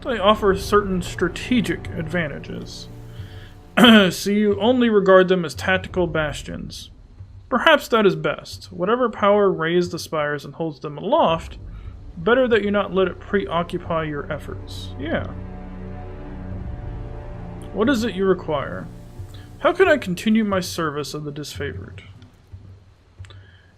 They offer certain strategic advantages. So you only regard them as tactical bastions. Perhaps that is best. Whatever power raised the spires and holds them aloft, better that you not let it preoccupy your efforts. Yeah. What is it you require? How can I continue my service of the disfavored?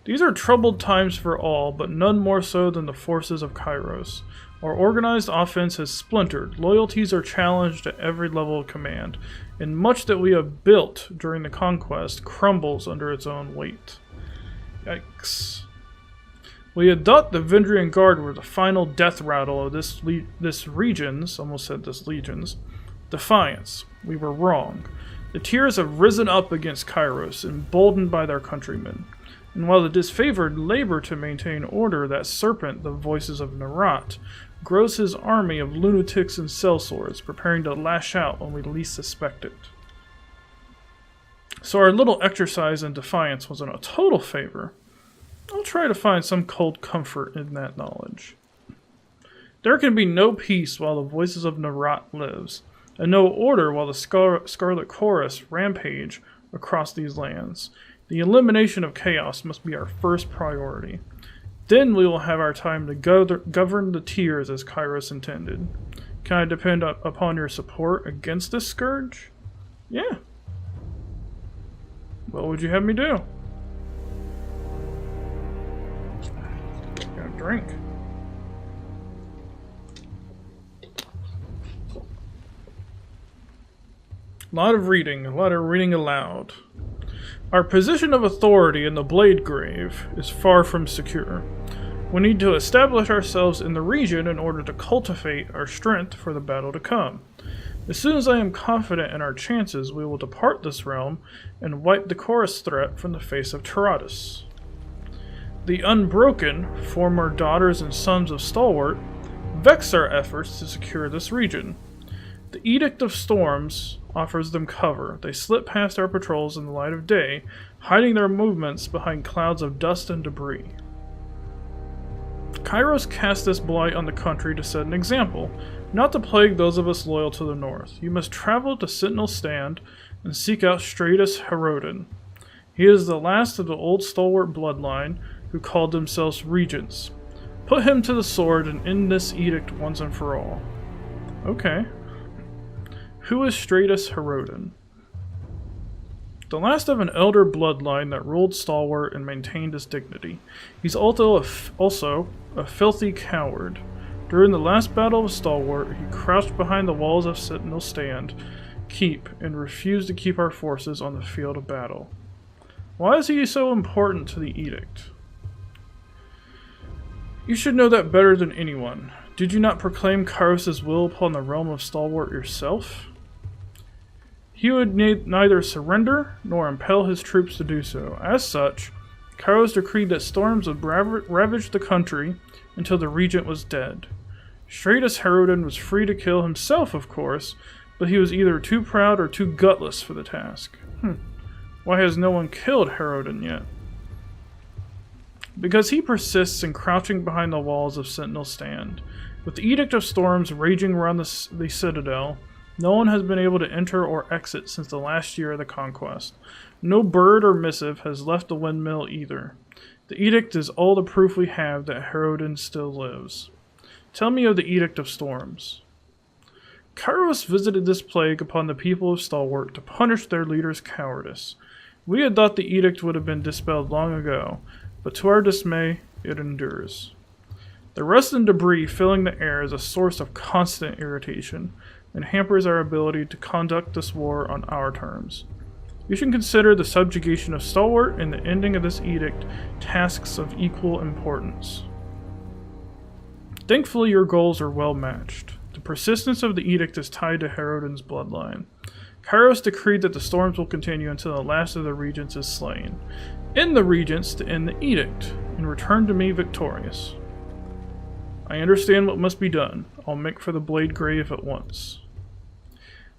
These are troubled times for all, but none more so than the forces of Kairos. Our organized offense has splintered, loyalties are challenged at every level of command, and much that we have built during the conquest crumbles under its own weight. Yikes. We had thought the Vendrian Guard were the final death rattle of this region's, almost said this legion's, defiance. We were wrong. The tiers have risen up against Kairos, emboldened by their countrymen. And while the disfavored labor to maintain order, that serpent, the voices of Narat, grows his army of lunatics and sellswords, preparing to lash out when we least suspect it. So our little exercise in defiance wasn't a total favor. I'll try to find some cold comfort in that knowledge. There can be no peace while the voices of Narat lives, and no order while the Scarlet Chorus rampage across these lands. The elimination of chaos must be our first priority. Then we will have our time to govern the tiers as Kairos intended. Can I depend upon your support against this scourge? Yeah. What would you have me do? Got a drink. A lot of reading aloud. Our position of authority in the Blade Grave is far from secure. We need to establish ourselves in the region in order to cultivate our strength for the battle to come. As soon as I am confident in our chances, we will depart this realm and wipe the chorus threat from the face of Taratus. The Unbroken, former daughters and sons of Stalwart, vex our efforts to secure this region. The Edict of Storms offers them cover. They slip past our patrols in the light of day, hiding their movements behind clouds of dust and debris. Kairos cast this blight on the country to set an example, not to plague those of us loyal to the north. You must travel to Sentinel Stand and seek out Stratus Herodin. He is the last of the old stalwart bloodline who called themselves regents. Put him to the sword and end this edict once and for all. Okay. Who is Stratus Herodin? The last of an elder bloodline that ruled Stalwart and maintained his dignity. He's also a filthy coward. During the last battle of Stalwart, he crouched behind the walls of Sentinel Stand, Keep, and refused to keep our forces on the field of battle. Why is he so important to the edict? You should know that better than anyone. Did you not proclaim Kairos' will upon the realm of Stalwart yourself? He would neither surrender nor impel his troops to do so. As such, Kairos decreed that storms would ravage the country until the regent was dead. Stratus Herodin was free to kill himself, of course, but he was either too proud or too gutless for the task. Why has no one killed Herodin yet? Because he persists in crouching behind the walls of Sentinel Stand. With the Edict of Storms raging around the citadel, no one has been able to enter or exit since the last year of the conquest. No bird or missive has left the windmill either. The edict is all the proof we have that Herodin still lives. Tell me of the Edict of Storms. Kairos visited this plague upon the people of Stalwart to punish their leader's cowardice. We had thought the edict would have been dispelled long ago, but to our dismay, it endures. The rust and debris filling the air is a source of constant irritation, and hampers our ability to conduct this war on our terms. You should consider the subjugation of Stalwart and the ending of this edict tasks of equal importance. Thankfully, your goals are well matched. The persistence of the edict is tied to Herodin's bloodline. Kairos decreed that the storms will continue until the last of the regents is slain. End the regents to end the edict, and return to me victorious. I understand what must be done. I'll make for the Blade Grave at once.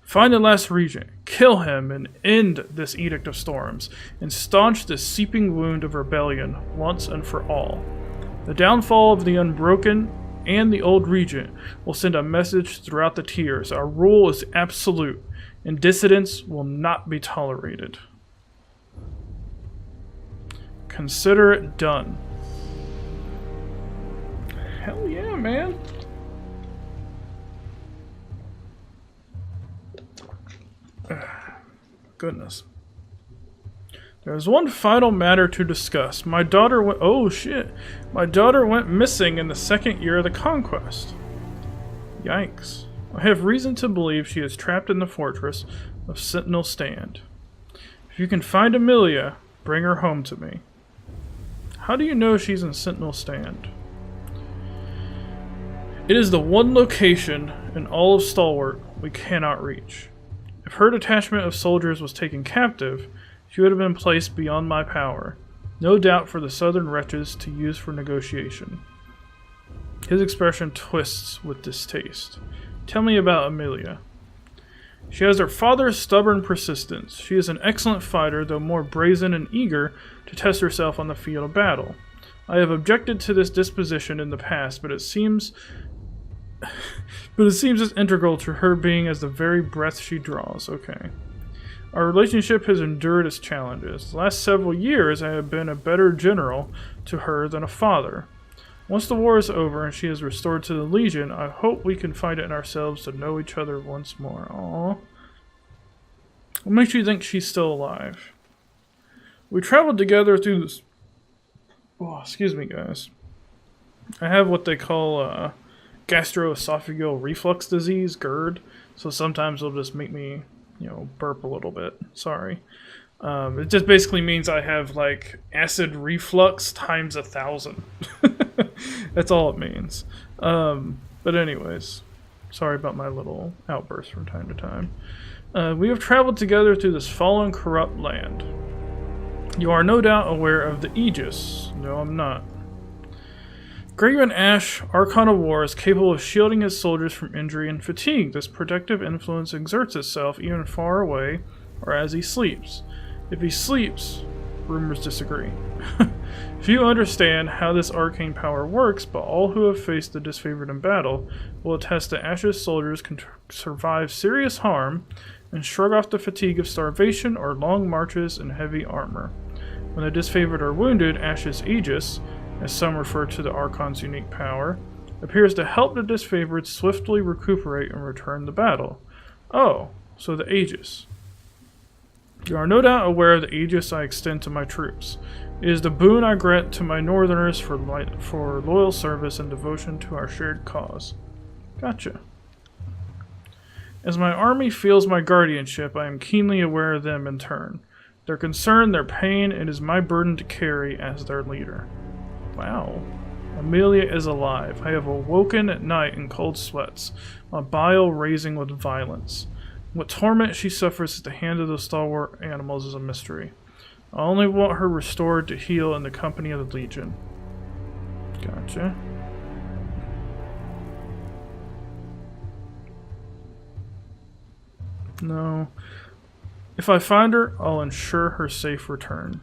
Find the last regent, kill him, and end this Edict of Storms, and staunch this seeping wound of rebellion once and for all. The downfall of the Unbroken and the old regent will send a message throughout the tiers. Our rule is absolute, and dissidents will not be tolerated. Consider it done. Hell yeah, man. Goodness. There's one final matter to discuss. My daughter went... Oh, shit. My daughter went missing in the second year of the conquest. Yikes. I have reason to believe she is trapped in the fortress of Sentinel Stand. If you can find Amelia, bring her home to me. How do you know she's in Sentinel Stand? It is the one location in all of Stalwart we cannot reach. If her detachment of soldiers was taken captive, she would have been placed beyond my power, no doubt for the southern wretches to use for negotiation. His expression twists with distaste. Tell me about Amelia. She has her father's stubborn persistence. She is an excellent fighter, though more brazen and eager to test herself on the field of battle. I have objected to this disposition in the past, but it seems as integral to her being as the very breath she draws. Okay. Our relationship has endured its challenges. The last several years I have been a better general to her than a father. Once the war is over and she is restored to the Legion, I hope we can find it in ourselves to know each other once more. Aww. What makes you think she's still alive? We traveled together through this... Oh, excuse me, guys. I have what they call gastroesophageal reflux disease, GERD, so sometimes it'll just make me, burp a little bit. Sorry. It just basically means I have, like, acid reflux times 1,000. That's all it means. But anyways, sorry about my little outbursts from time to time. We have traveled together through this fallen, corrupt land. You are no doubt aware of the Aegis. No, I'm not. Graven Ash, Archon of War, is capable of shielding his soldiers from injury and fatigue. This protective influence exerts itself even far away or as he sleeps. If he sleeps, rumors disagree. Few understand how this arcane power works, but all who have faced the disfavored in battle will attest that Ash's soldiers can survive serious harm and shrug off the fatigue of starvation or long marches in heavy armor. When the disfavored are wounded, Ash's Aegis, as some refer to the Archon's unique power, appears to help the disfavored swiftly recuperate and return to battle. Oh, so the Aegis. You are no doubt aware of the Aegis I extend to my troops. It is the boon I grant to my northerners for loyal service and devotion to our shared cause. Gotcha. As my army feels my guardianship, I am keenly aware of them in turn. Their concern, their pain, it is my burden to carry as their leader. Wow. Amelia is alive. I have awoken at night in cold sweats, my bile raising with violence. What torment she suffers at the hand of the stalwart animals is a mystery. I only want her restored to heal in the company of the Legion. Gotcha. No. If I find her, I'll ensure her safe return.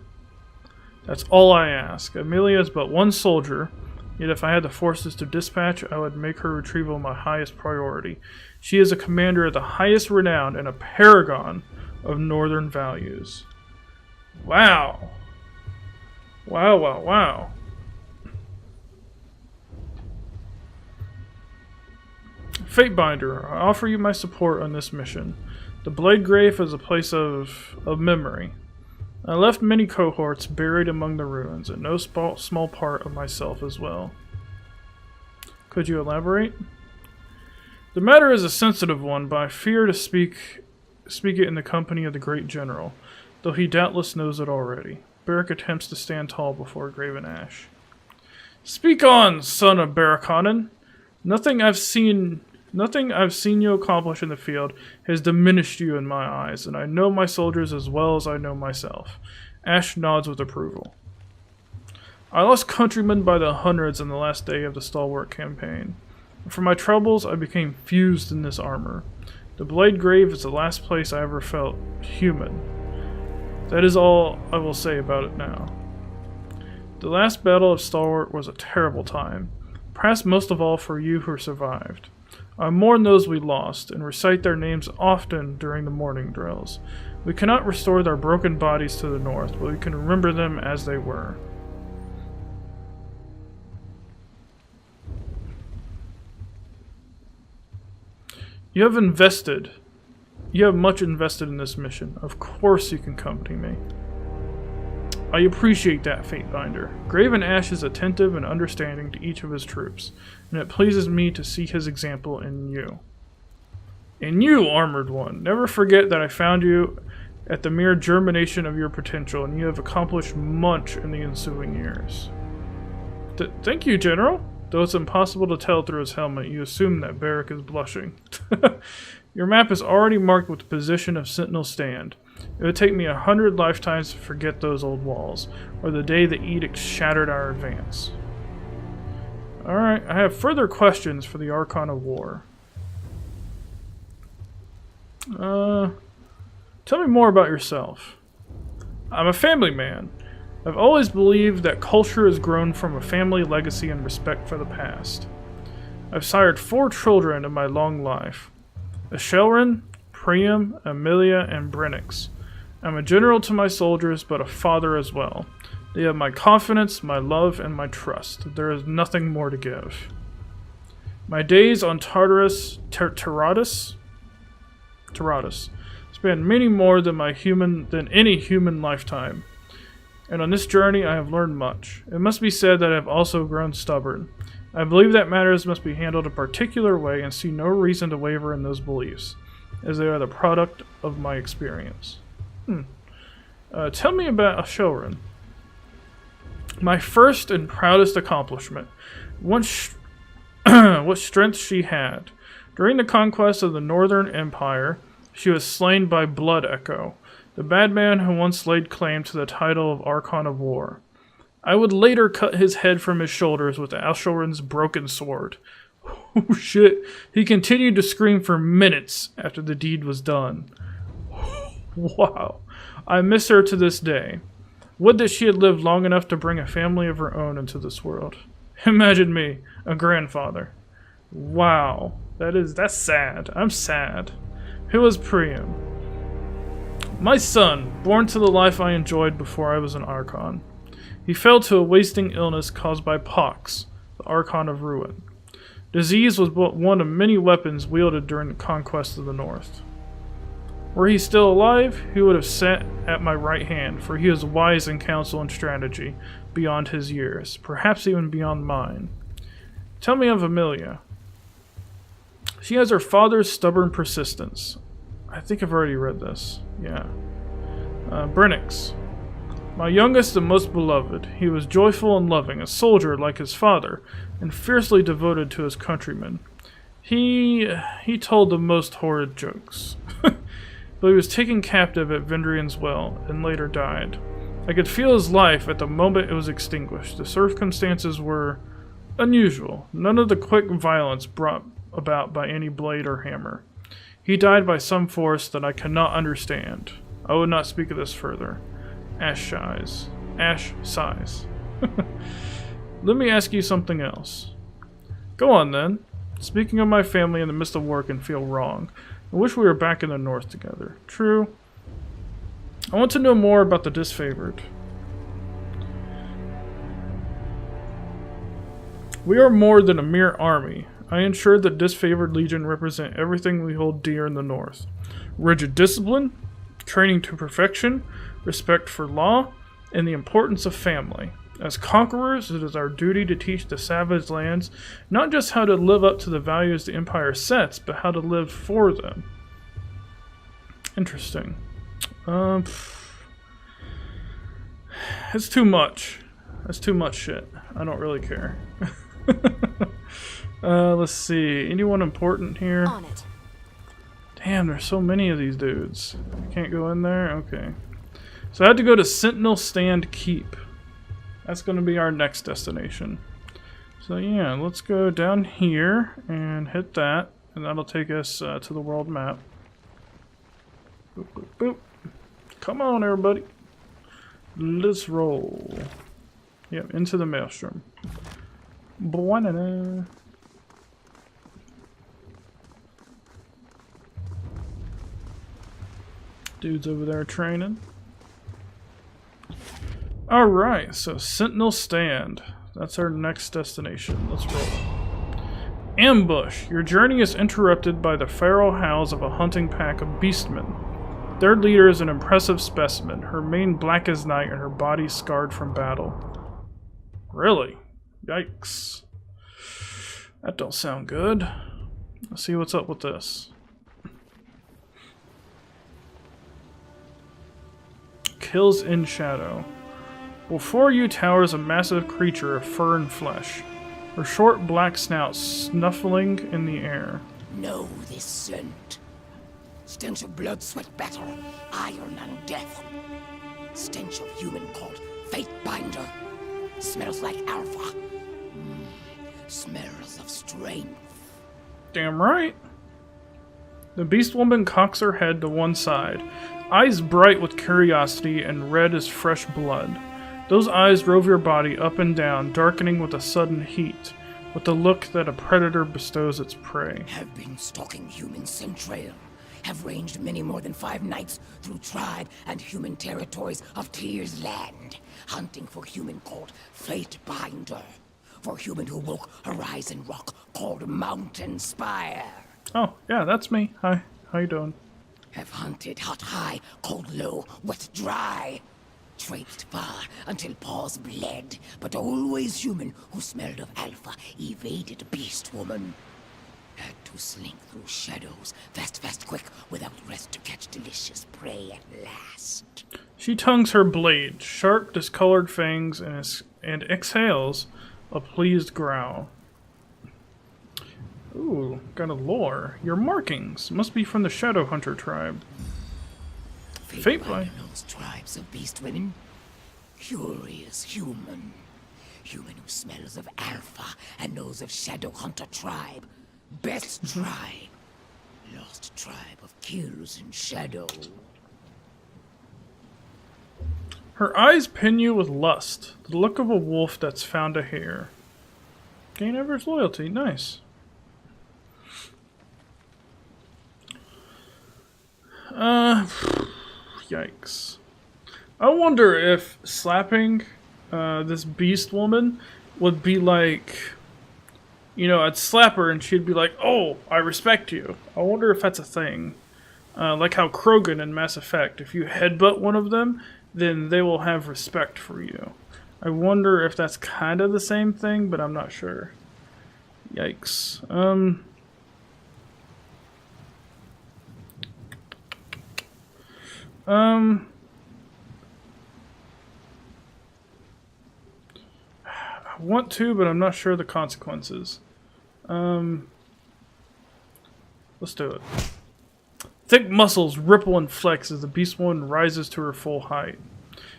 That's all I ask. Amelia is but one soldier, yet if I had the forces to dispatch, I would make her retrieval my highest priority. She is a commander of the highest renown and a paragon of northern values. Wow. Wow, wow, wow. Fatebinder, I offer you my support on this mission. The Blade Grave is a place of memory. I left many cohorts buried among the ruins, and no small part of myself as well. Could you elaborate? The matter is a sensitive one, but I fear to speak it in the company of the great general, though he doubtless knows it already. Beric attempts to stand tall before Graven Ash. Speak on, son of Barakanan. Nothing I've seen you accomplish in the field has diminished you in my eyes, and I know my soldiers as well as I know myself. Ash nods with approval. I lost countrymen by the hundreds in the last day of the Stalwart campaign. For my troubles, I became fused in this armor. The Blade Grave is the last place I ever felt human. That is all I will say about it now. The last battle of Stalwart was a terrible time. Perhaps most of all for you who survived. I mourn those we lost, and recite their names often during the mourning drills. We cannot restore their broken bodies to the north, but we can remember them as they were. You have much invested in this mission. Of course you can accompany me. I appreciate that, Fatebinder. Graven Ash is attentive and understanding to each of his troops, and it pleases me to see his example in you. In you, Armored One, never forget that I found you at the mere germination of your potential, and you have accomplished much in the ensuing years. Thank you, General. Though it's impossible to tell through his helmet, you assume that Barrack is blushing. Your map is already marked with the position of Sentinel Stand. It would take me 100 lifetimes to forget those old walls, or the day the Edict shattered our advance. Alright, I have further questions for the Archon of War. Tell me more about yourself. I'm a family man. I've always believed that culture has grown from a family legacy and respect for the past. I've sired 4 children in my long life. Ashelrin, Priam, Amelia, and Brennix. I'm a general to my soldiers, but a father as well. They have my confidence, my love, and my trust. There is nothing more to give. My days on Tartarus, Taratus span many more than any human lifetime. And on this journey I have learned much. It must be said that I have also grown stubborn. I believe that matters must be handled a particular way and see no reason to waver in those beliefs, as they are the product of my experience. Tell me about Ashelrin. My first and proudest accomplishment. What strength she had. During the conquest of the Northern Empire, she was slain by Blood Echo, the bad man who once laid claim to the title of Archon of War. I would later cut his head from his shoulders with Ashelrin's broken sword. Oh shit, he continued to scream for minutes after the deed was done. Wow, I miss her to this day. Would that she had lived long enough to bring a family of her own into this world. Imagine me, a grandfather. Wow, that's sad. I'm sad. Who was Priam? My son, born to the life I enjoyed before I was an Archon. He fell to a wasting illness caused by Pox, the Archon of Ruin. Disease was but one of many weapons wielded during the conquest of the North. Were he still alive, he would have sat at my right hand, for he is wise in counsel and strategy, beyond his years, perhaps even beyond mine. Tell me of Amelia. She has her father's stubborn persistence. I think I've already read this. Yeah. Brennix. My youngest and most beloved. He was joyful and loving, a soldier like his father, and fiercely devoted to his countrymen. He told the most horrid jokes. But he was taken captive at Vendrian's Well, and later died. I could feel his life at the moment it was extinguished. The circumstances were unusual. None of the quick violence brought about by any blade or hammer. He died by some force that I cannot understand. I would not speak of this further. Ash sighs. Let me ask you something else. Go on then. Speaking of my family in the midst of war can feel wrong. I wish we were back in the north together. True. I want to know more about the disfavored. We are more than a mere army. I ensure the disfavored legion represent everything we hold dear in the north. Rigid discipline, training to perfection, respect for law, and the importance of family. As conquerors, it is our duty to teach the savage lands not just how to live up to the values the Empire sets, but how to live for them. Interesting. It's too much. That's too much shit. I don't really care. Let's see. Anyone important here? On it. Damn, there's so many of these dudes. I can't go in there? Okay. So I had to go to Sentinel Stand Keep. That's going to be our next destination. So yeah, let's go down here and hit that. And that'll take us to the world map. Boop, boop, boop. Come on, everybody. Let's roll. Yep, into the maelstrom. Banana. Dude's over there training. Alright, so Sentinel Stand. That's our next destination. Let's roll. Ambush. Your journey is interrupted by the feral howls of a hunting pack of beastmen. Their leader is an impressive specimen, her mane black as night and her body scarred from battle. Really? Yikes. That don't sound good. Let's see what's up with this. Kills in shadow. Before you towers a massive creature of fur and flesh, her short black snout snuffling in the air. Know this scent. Stench of blood, sweat, battle, iron and death. Stench of human called Fate Binder. Smells like alpha. Smells of strength. Damn right. The beast woman cocks her head to one side, eyes bright with curiosity and red as fresh blood. Those eyes drove your body up and down, darkening with a sudden heat, with the look that a predator bestows its prey. Have been stalking human centrail. Have ranged many more than 5 nights through tribe and human territories of Tyr's land, hunting for human called Fate Binder, for human who woke Horizon Rock called Mountain Spire. Oh, yeah, that's me. Hi, how you doing? Have hunted hot high, cold low, wet dry. Traipsed far until paws bled, but always human who smelled of alpha evaded beast woman. Had to slink through shadows, fast, quick, without rest to catch delicious prey at last. She tongues her blade, sharp, discolored fangs, and exhales a pleased growl. Ooh, got a lore. Your markings must be from the Shadow Hunter tribe. Fate Binder knows tribes of beast women. Curious human. Human who smells of alpha and knows of Shadow Hunter tribe. Best tribe. Lost tribe of kills in shadow. Her eyes pin you with lust, the look of a wolf that's found a hare. Gain Ever's loyalty, nice. Yikes. I wonder if slapping this beast woman would be like, you know, I'd slap her and she'd be like, oh, I respect you. I wonder if that's a thing. Like how Krogan in Mass Effect, if you headbutt one of them, then they will have respect for you. I wonder if that's kind of the same thing, but I'm not sure. Yikes. I want to, but I'm not sure the consequences. Let's do it. Thick muscles ripple and flex as the beast woman rises to her full height.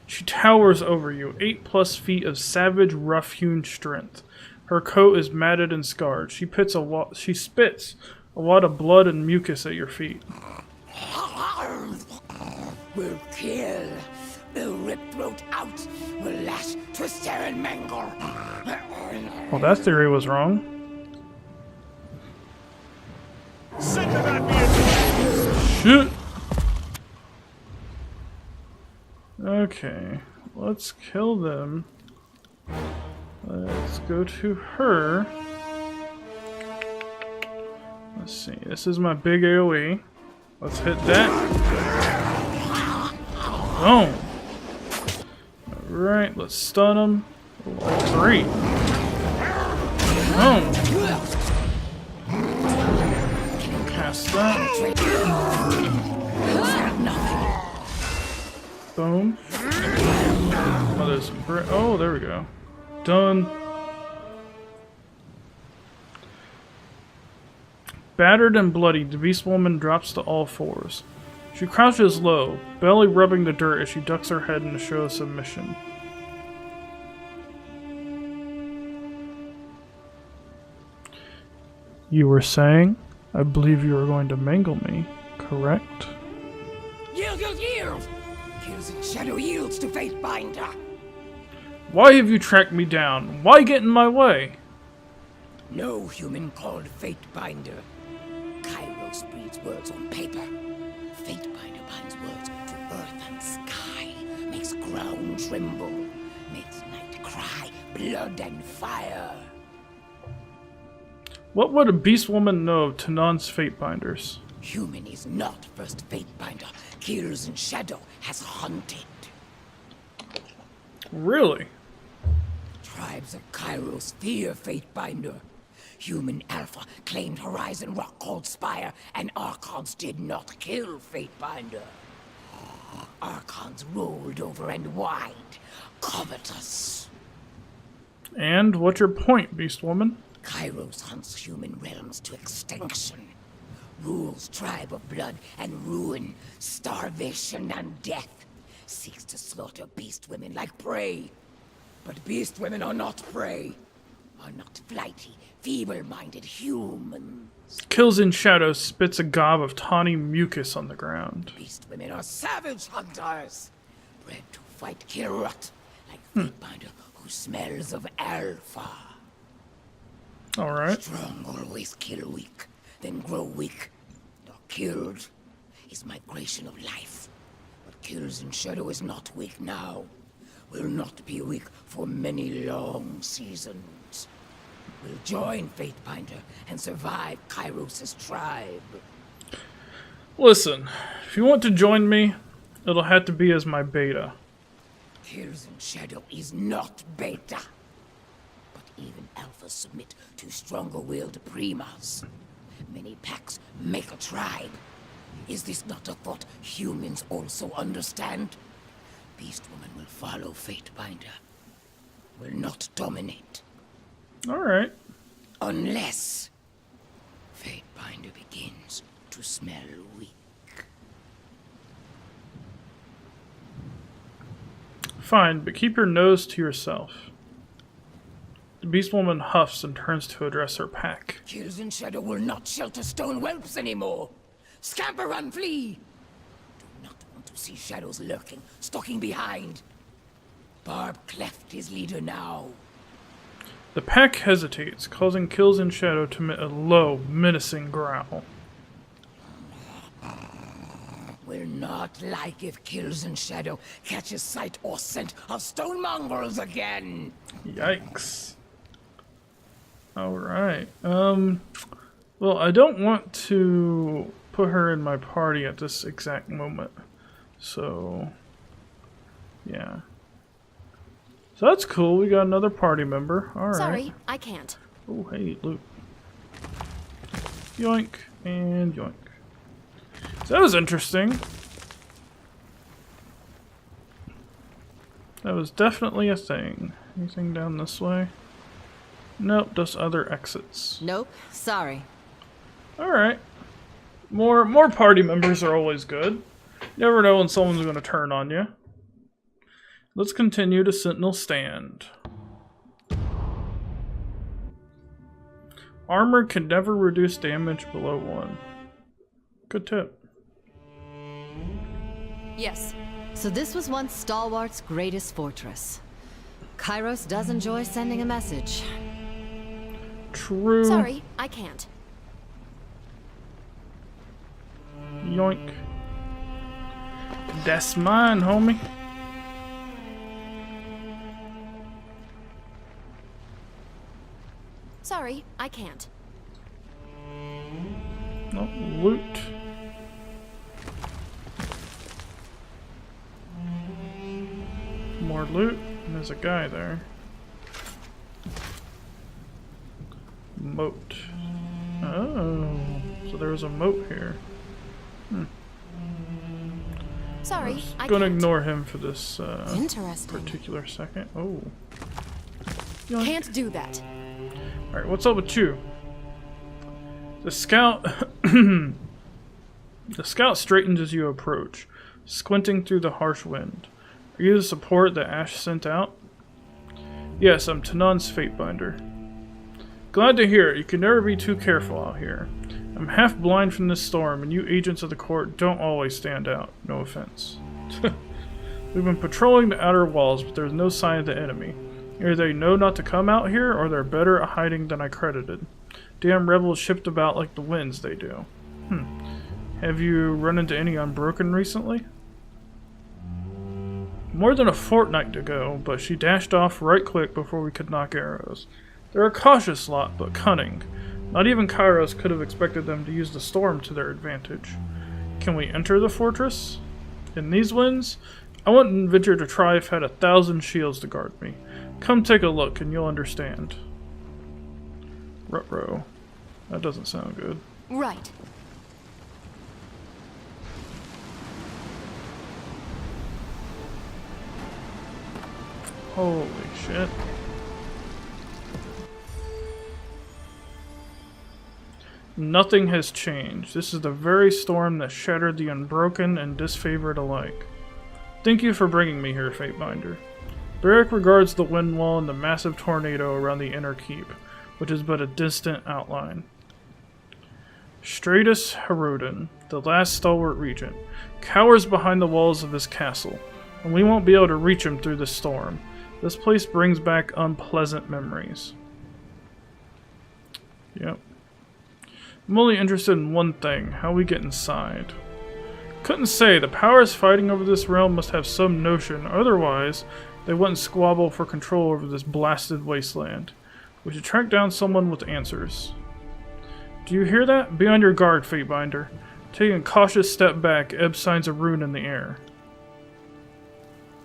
She towers over you, 8+ feet of savage, rough-hewn strength. Her coat is matted and scarred. She spits a wad of blood and mucus at your feet. We'll kill. We'll rip throat out. We'll lash, twist, tear, and mangle. Well, that theory was wrong. Shit. Okay, let's kill them. Let's go to her. Let's see, this is my big AoE. Let's hit that. Boom. Alright, let's stun him. Like 3. Boom. Cast that. Boom. Oh, there's some oh, there we go. Done. Battered and bloodied, the beast woman drops to all fours. She crouches low, belly rubbing the dirt as she ducks her head in a show of submission. You were saying? I believe you were going to mangle me, correct? Yield! Kills in shadow yields to Fate Binder. Why have you tracked me down? Why get in my way? No human called Fatebinder. Kairos breeds words on paper. Fatebinder binds words to earth and sky. Makes ground tremble. Makes night cry. Blood and fire. What would a beast woman know of Tanan's Fatebinders? Human is not first Fatebinder. Kills in shadow has hunted. Really? Tribes of Kairos fear Fatebinder. Human Alpha claimed Horizon Rock called Spire, and Archons did not kill Fatebinder. Archons rolled over and wide, covetous. And what's your point, beast woman? Kairos hunts human realms to extinction. Rules tribe of blood and ruin, starvation and death. Seeks to slaughter beast women like prey. But beast women are not prey. Are not flighty, feeble-minded humans. Kills in Shadow spits a gob of tawny mucus on the ground. Beast women are savage hunters. Bred to fight Kirut, like Fatebinder who smells of alpha. Alright. Strong always kill weak, then grow weak. Or killed is migration of life. What kills in shadow is not weak now. Will not be weak for many long seasons. Will join Fatebinder and survive Kairos' tribe. Listen, if you want to join me, it'll have to be as my beta. Kills in shadow is not beta. But even alphas submit to stronger-willed primas. Many packs make a tribe. Is this not a thought humans also understand? Beast woman will follow Fatebinder. Will not dominate. Alright. Unless Fatebinder begins to smell weak. Fine, but keep your nose to yourself. The beast woman huffs and turns to address her pack. Kills in shadow will not shelter stone whelps anymore. Scamper, run, flee! Do not want to see shadows lurking, stalking behind. Barb cleft is leader now. The pack hesitates, causing Kills in Shadow to emit a low, menacing growl. Will not like if Kills in Shadow catches sight or scent of stone mongrels again. Yikes. Alright. Well, I don't want to put her in my party at this exact moment. So, yeah. So that's cool. We got another party member. Alright. Sorry, I can't. Oh, hey, loot. Yoink and yoink. So that was interesting. That was definitely a thing. Anything down this way? Nope, just other exits. Nope, sorry. Alright. More party members are always good. You never know when someone's going to turn on you. Let's continue to Sentinel Stand. Armor can never reduce damage below 1. Good tip. Yes. So this was once Stalwart's greatest fortress. Kairos does enjoy sending a message. True. Sorry, I can't. Yoink. That's mine, homie. Sorry, I can't. Oh, loot. More loot. And there's a guy there. Moat. Oh, so there's a moat here. Sorry, I Gonna can't. ignore him for this Interesting. particular second. Oh. Yoink. Can't do that. Alright, what's up with you? The scout the scout straightens as you approach, squinting through the harsh wind. Are you the support that Ash sent out? Yes, I'm Tanan's Fatebinder. Glad to hear it. You can never be too careful out here. I'm half blind from this storm, and you agents of the court don't always stand out. No offense. We've been patrolling the outer walls, but there's no sign of the enemy. Either they know not to come out here, or they're better at hiding than I credited. Damn rebels shipped about like the winds they do. Have you run into any Unbroken recently? More than a fortnight ago, but she dashed off right quick before we could knock arrows. They're a cautious lot, but cunning. Not even Kairos could have expected them to use the storm to their advantage. Can we enter the fortress? In these winds? I wouldn't venture to try if I had 1,000 shields to guard me. Come take a look and you'll understand. Ruh-roh. That doesn't sound good. Right. Holy shit. Nothing has changed. This is the very storm that shattered the Unbroken and disfavored alike. Thank you for bringing me here, Fatebinder. Barrick regards the wind wall and the massive tornado around the inner keep, which is but a distant outline. Stratus Herodin, the last stalwart regent, cowers behind the walls of this castle, and we won't be able to reach him through the storm. This place brings back unpleasant memories. Yep. I'm only interested in one thing, how we get inside. Couldn't say, the powers fighting over this realm must have some notion, otherwise they wouldn't squabble for control over this blasted wasteland. We should track down someone with answers. Do you hear that? Be on your guard, Fatebinder. Taking a cautious step back, Ebb signs a rune in the air.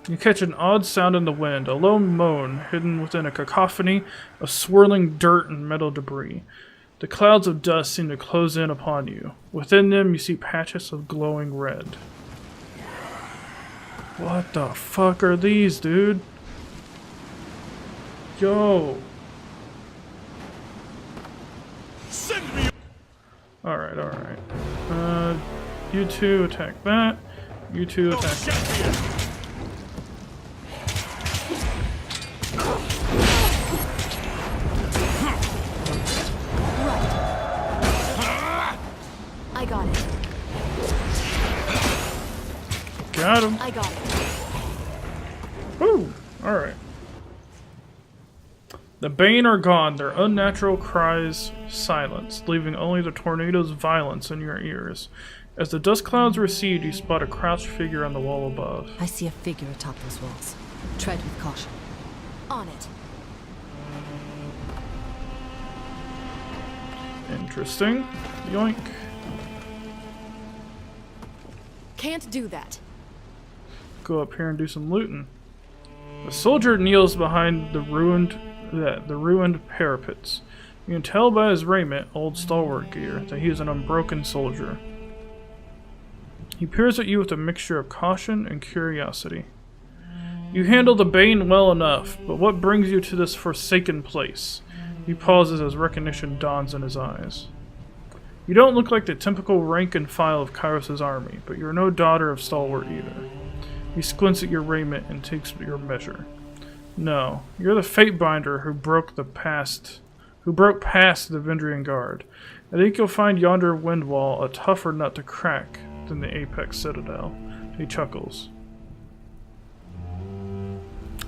You catch an odd sound in the wind, a low moan hidden within a cacophony of swirling dirt and metal debris. The clouds of dust seem to close in upon you. Within them, you see patches of glowing red. What the fuck are these, dude? Yo. Send me. Alright. You two attack that. You two attack that. I got it. Got him. I got it. Woo! Alright. The Bane are gone, their unnatural cries silenced, leaving only the tornado's violence in your ears. As the dust clouds recede, you spot a crouched figure on the wall above. I see a figure atop those walls. Tread with caution. On it. Interesting. Yoink. Can't do that. Go up here and do some looting. The soldier kneels behind the ruined parapets. You can tell by his raiment, old stalwart gear, that he is an unbroken soldier. He peers at you with a mixture of caution and curiosity. You handle the Bane well enough, but what brings you to this forsaken place? He pauses as recognition dawns in his eyes. You don't look like the typical rank and file of Kairos' army, but you're no daughter of Stalwart either. He squints at your raiment and takes your measure. No, you're the Fatebinder who broke past the Vendrian Guard. I think you'll find yonder wind wall a tougher nut to crack than the Apex Citadel. He chuckles.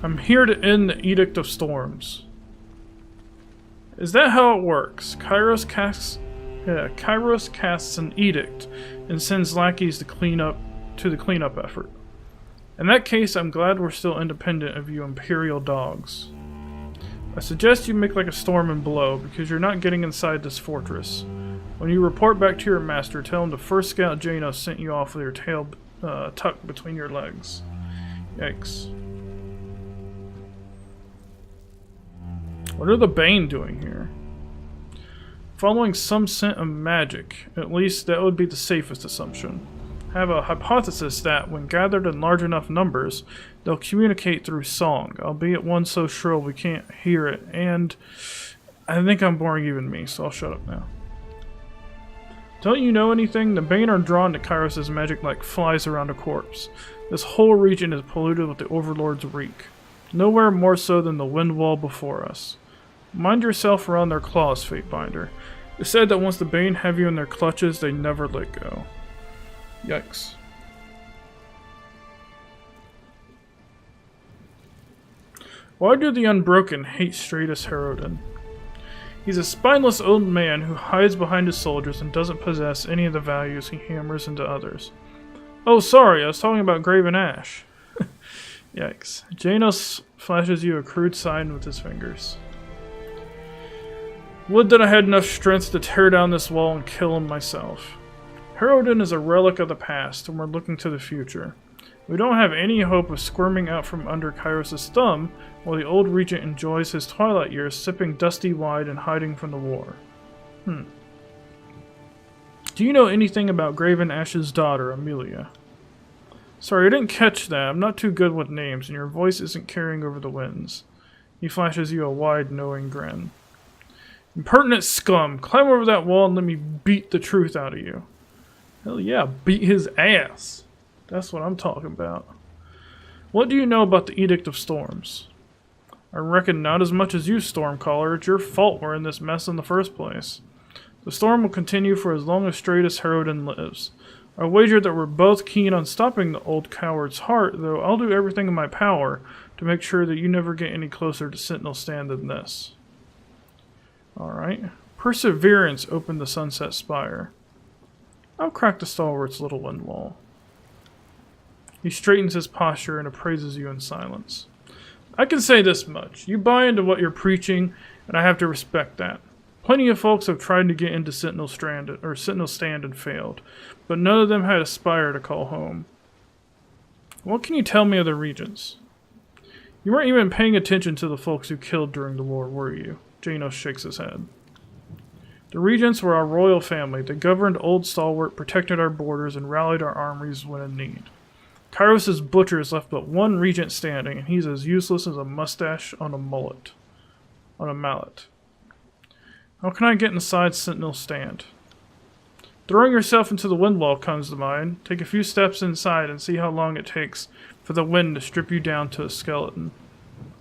I'm here to end the Edict of Storms. Is that how it works? Kairos casts an edict and sends lackeys to the cleanup effort. In that case, I'm glad we're still independent of you Imperial dogs. I suggest you make like a storm and blow, because you're not getting inside this fortress. When you report back to your master, tell him the first scout Janos sent you off with your tail tucked between your legs. Yikes. What are the Bane doing here? Following some scent of magic. At least that would be the safest assumption. I have a hypothesis that, when gathered in large enough numbers, they'll communicate through song, albeit one so shrill we can't hear it, and I think I'm boring even me, so I'll shut up now. Don't you know anything? The Bane are drawn to Kairos' magic like flies around a corpse. This whole region is polluted with the Overlord's reek. Nowhere more so than the wind wall before us. Mind yourself around their claws, Fatebinder. It's said that once the Bane have you in their clutches, they never let go. Yikes. Why do the Unbroken hate Stratus Harrowden? He's a spineless old man who hides behind his soldiers and doesn't possess any of the values he hammers into others. Oh, sorry, I was talking about Graven Ash. Yikes. Janos flashes you a crude sign with his fingers. Would that I had enough strength to tear down this wall and kill him myself. Harrowden is a relic of the past, and we're looking to the future. We don't have any hope of squirming out from under Kairos' thumb while the old regent enjoys his twilight years sipping dusty wine and hiding from the war. Do you know anything about Graven Ash's daughter, Amelia? Sorry, I didn't catch that. I'm not too good with names, and your voice isn't carrying over the winds. He flashes you a wide, knowing grin. Impertinent scum! Climb over that wall and let me beat the truth out of you. Hell yeah, beat his ass! That's what I'm talking about. What do you know about the Edict of Storms? I reckon not as much as you, Stormcaller. It's your fault we're in this mess in the first place. The storm will continue for as long as Stratus Harrowden lives. I wager that we're both keen on stopping the old coward's heart, though I'll do everything in my power to make sure that you never get any closer to Sentinel Stand than this. Alright. Perseverance opened the Sunset Spire. I'll crack the stalwart's little wind wall. He straightens his posture and appraises you in silence. I can say this much. You buy into what you're preaching, and I have to respect that. Plenty of folks have tried to get into Sentinel Stand and failed, but none of them had a spire to call home. What can you tell me of the Regents? You weren't even paying attention to the folks you killed during the war, were you? Janos shakes his head. The Regents were our royal family. They governed Old Stalwart, protected our borders, and rallied our armies when in need. Kairos' butchers left but one regent standing, and he's as useless as a mustache on a mallet. How can I get inside Sentinel Stand? Throwing yourself into the wind wall comes to mind. Take a few steps inside and see how long it takes for the wind to strip you down to a skeleton.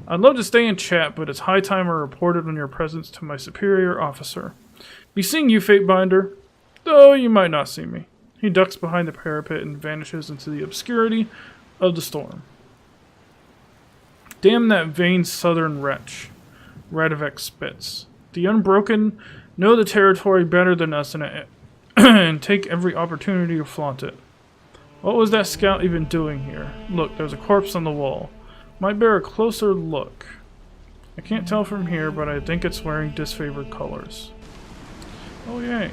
I'd love to stay and chat, but it's high time I reported on your presence to my superior officer. Be seeing you, Fatebinder, though you might not see me. He ducks behind the parapet and vanishes into the obscurity of the storm. Damn that vain southern wretch, Radovac spits. The Unbroken know the territory better than us and take every opportunity to flaunt it. What was that scout even doing here? Look, there's a corpse on the wall. Might bear a closer look. I can't tell from here, but I think it's wearing disfavored colors. Oh yay.